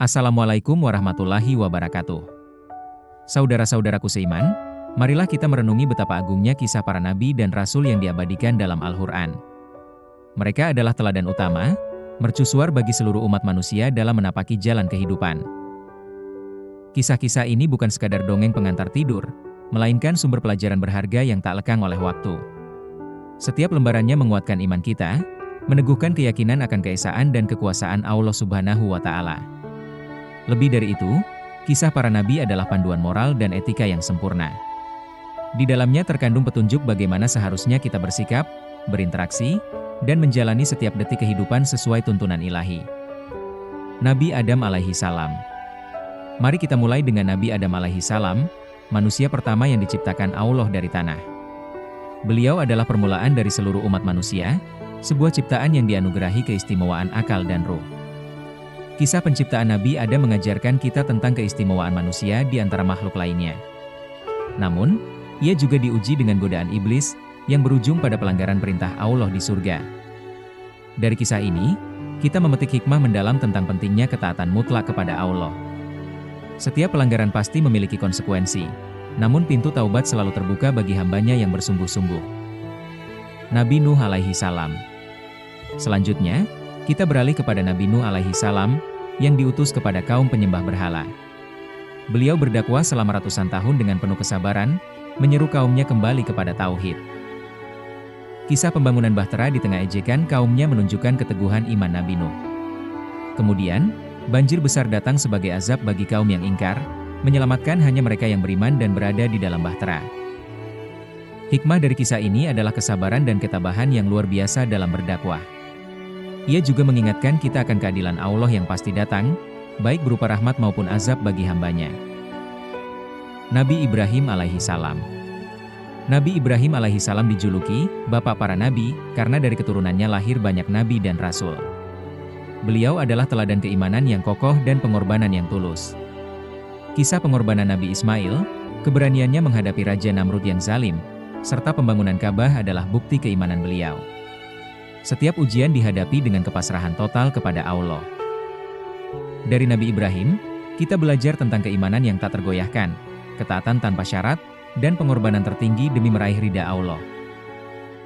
Assalamualaikum warahmatullahi wabarakatuh. Saudara-saudaraku seiman, marilah kita merenungi betapa agungnya kisah para nabi dan rasul yang diabadikan dalam Al-Quran. Mereka adalah teladan utama, mercusuar bagi seluruh umat manusia dalam menapaki jalan kehidupan. Kisah-kisah ini bukan sekadar dongeng pengantar tidur, melainkan sumber pelajaran berharga yang tak lekang oleh waktu. Setiap lembarannya menguatkan iman kita, meneguhkan keyakinan akan keesaan dan kekuasaan Allah Subhanahu wa Ta'ala. Lebih dari itu, kisah para nabi adalah panduan moral dan etika yang sempurna. Di dalamnya terkandung petunjuk bagaimana seharusnya kita bersikap, berinteraksi, dan menjalani setiap detik kehidupan sesuai tuntunan ilahi. Nabi Adam alaihi salam. Mari kita mulai dengan Nabi Adam alaihi salam, manusia pertama yang diciptakan Allah dari tanah. Beliau adalah permulaan dari seluruh umat manusia, sebuah ciptaan yang dianugerahi keistimewaan akal dan ruh. Kisah penciptaan Nabi Adam mengajarkan kita tentang keistimewaan manusia di antara makhluk lainnya. Namun, ia juga diuji dengan godaan iblis, yang berujung pada pelanggaran perintah Allah di surga. Dari kisah ini, kita memetik hikmah mendalam tentang pentingnya ketaatan mutlak kepada Allah. Setiap pelanggaran pasti memiliki konsekuensi, namun pintu taubat selalu terbuka bagi hambanya yang bersungguh-sungguh. Nabi Nuh alaihi salam. Selanjutnya, kita beralih kepada Nabi Nuh alaihi salam, yang diutus kepada kaum penyembah berhala. Beliau berdakwah selama ratusan tahun dengan penuh kesabaran, menyeru kaumnya kembali kepada tauhid. Kisah pembangunan Bahtera di tengah ejekan kaumnya menunjukkan keteguhan iman Nabi Nuh. Kemudian, banjir besar datang sebagai azab bagi kaum yang ingkar, menyelamatkan hanya mereka yang beriman dan berada di dalam Bahtera. Hikmah dari kisah ini adalah kesabaran dan ketabahan yang luar biasa dalam berdakwah. Ia juga mengingatkan kita akan keadilan Allah yang pasti datang, baik berupa rahmat maupun azab bagi hambanya. Nabi Ibrahim alaihi salam. Nabi Ibrahim alaihi salam dijuluki bapak para nabi karena dari keturunannya lahir banyak nabi dan rasul. Beliau adalah teladan keimanan yang kokoh dan pengorbanan yang tulus. Kisah pengorbanan Nabi Ismail, keberaniannya menghadapi Raja Namrud yang zalim, serta pembangunan Ka'bah adalah bukti keimanan beliau. Setiap ujian dihadapi dengan kepasrahan total kepada Allah. Dari Nabi Ibrahim, kita belajar tentang keimanan yang tak tergoyahkan, ketaatan tanpa syarat, dan pengorbanan tertinggi demi meraih ridha Allah.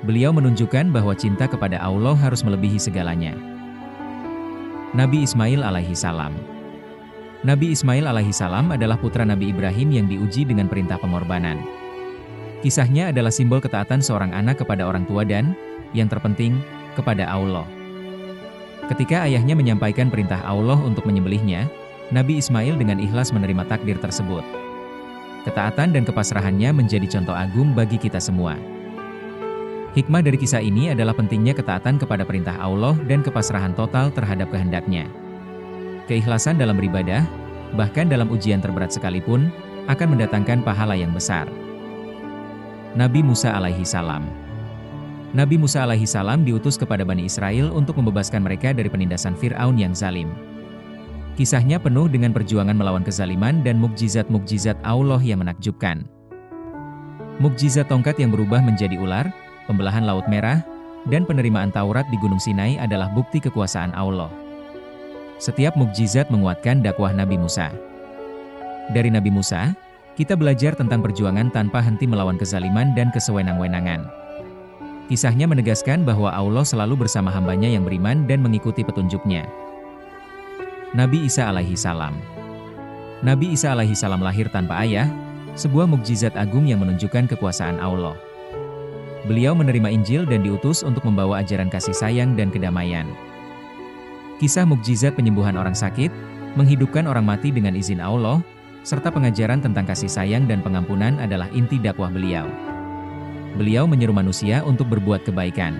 Beliau menunjukkan bahwa cinta kepada Allah harus melebihi segalanya. Nabi Ismail alaihi salam. Nabi Ismail alaihi salam adalah putra Nabi Ibrahim yang diuji dengan perintah pengorbanan. Kisahnya adalah simbol ketaatan seorang anak kepada orang tua dan, yang terpenting, kepada Allah. Ketika ayahnya menyampaikan perintah Allah untuk menyembelihnya, Nabi Ismail dengan ikhlas menerima takdir tersebut. Ketaatan dan kepasrahannya menjadi contoh agung bagi kita semua. Hikmah dari kisah ini adalah pentingnya ketaatan kepada perintah Allah dan kepasrahan total terhadap kehendaknya. Keikhlasan dalam beribadah, bahkan dalam ujian terberat sekalipun, akan mendatangkan pahala yang besar. Nabi Musa alaihi salam. Nabi Musa alaihi salam diutus kepada Bani Israel untuk membebaskan mereka dari penindasan Fir'aun yang zalim. Kisahnya penuh dengan perjuangan melawan kezaliman dan mukjizat-mukjizat Allah yang menakjubkan. Mukjizat tongkat yang berubah menjadi ular, pembelahan Laut Merah, dan penerimaan Taurat di Gunung Sinai adalah bukti kekuasaan Allah. Setiap mukjizat menguatkan dakwah Nabi Musa. Dari Nabi Musa, kita belajar tentang perjuangan tanpa henti melawan kezaliman dan kesewenang-wenangan. Kisahnya menegaskan bahwa Allah selalu bersama hambanya yang beriman dan mengikuti petunjuknya. Nabi Isa alaihi salam. Nabi Isa alaihi salam lahir tanpa ayah, sebuah mukjizat agung yang menunjukkan kekuasaan Allah. Beliau menerima Injil dan diutus untuk membawa ajaran kasih sayang dan kedamaian. Kisah mukjizat penyembuhan orang sakit, menghidupkan orang mati dengan izin Allah, serta pengajaran tentang kasih sayang dan pengampunan adalah inti dakwah beliau. Beliau menyeru manusia untuk berbuat kebaikan.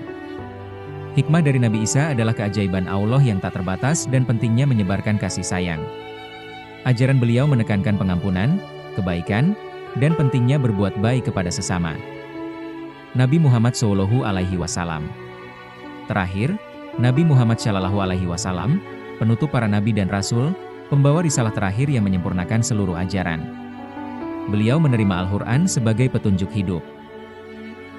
Hikmah dari Nabi Isa adalah keajaiban Allah yang tak terbatas dan pentingnya menyebarkan kasih sayang. Ajaran beliau menekankan pengampunan, kebaikan, dan pentingnya berbuat baik kepada sesama. Nabi Muhammad Shallallahu alaihi wasallam. Terakhir, Nabi Muhammad Shallallahu alaihi wasallam, penutup para nabi dan rasul, pembawa risalah terakhir yang menyempurnakan seluruh ajaran. Beliau menerima Al-Quran sebagai petunjuk hidup.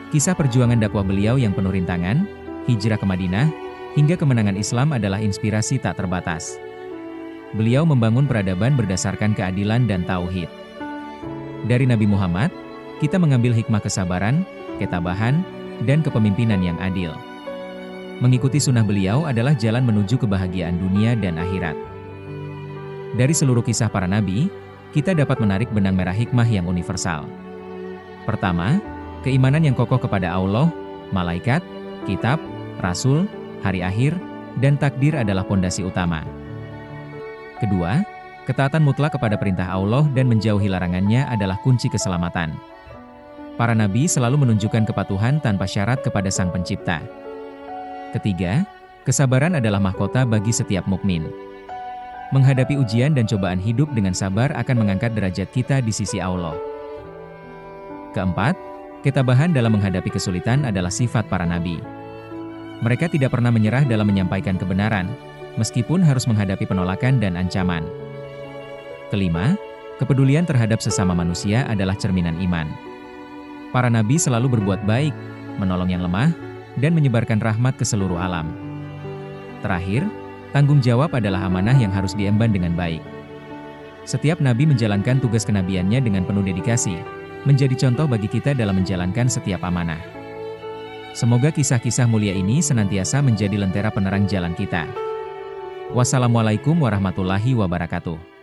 Kisah perjuangan dakwah beliau yang penuh rintangan, hijrah ke Madinah, hingga kemenangan Islam adalah inspirasi tak terbatas. Beliau membangun peradaban berdasarkan keadilan dan tauhid. Dari Nabi Muhammad, kita mengambil hikmah kesabaran, ketabahan, dan kepemimpinan yang adil. Mengikuti sunnah beliau adalah jalan menuju kebahagiaan dunia dan akhirat. Dari seluruh kisah para nabi, kita dapat menarik benang merah hikmah yang universal. Pertama, keimanan yang kokoh kepada Allah, malaikat, kitab, rasul, hari akhir, dan takdir adalah pondasi utama. Kedua, ketaatan mutlak kepada perintah Allah dan menjauhi larangannya adalah kunci keselamatan. Para nabi selalu menunjukkan kepatuhan tanpa syarat kepada Sang Pencipta. Ketiga, kesabaran adalah mahkota bagi setiap mukmin. Menghadapi ujian dan cobaan hidup dengan sabar akan mengangkat derajat kita di sisi Allah. Keempat, ketabahan dalam menghadapi kesulitan adalah sifat para nabi. Mereka tidak pernah menyerah dalam menyampaikan kebenaran, meskipun harus menghadapi penolakan dan ancaman. Kelima, kepedulian terhadap sesama manusia adalah cerminan iman. Para nabi selalu berbuat baik, menolong yang lemah, dan menyebarkan rahmat ke seluruh alam. Terakhir, tanggung jawab adalah amanah yang harus diemban dengan baik. Setiap nabi menjalankan tugas kenabiannya dengan penuh dedikasi, menjadi contoh bagi kita dalam menjalankan setiap amanah. Semoga kisah-kisah mulia ini senantiasa menjadi lentera penerang jalan kita. Wassalamualaikum warahmatullahi wabarakatuh.